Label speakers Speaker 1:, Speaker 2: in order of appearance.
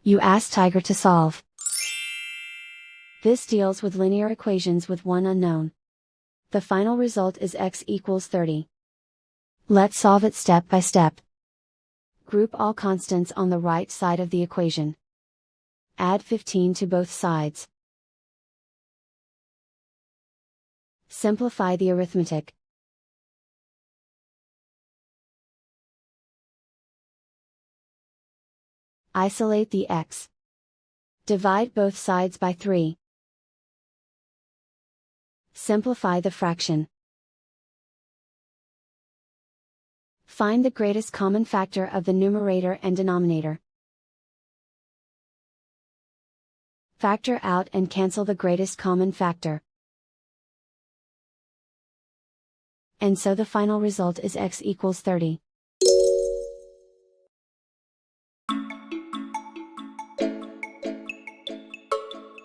Speaker 1: You ask Tiger to solve. This deals with linear equations with one unknown. The final result is x equals 30. Let's solve it step by step. Group all constants on the right side of the equation. Add 15 to both sides. Simplify the arithmetic. Isolate the x. Divide both sides by 3. Simplify the fraction. Find the greatest common factor of the numerator and denominator. Factor out and cancel the greatest common factor. And so the final result is x equals 30.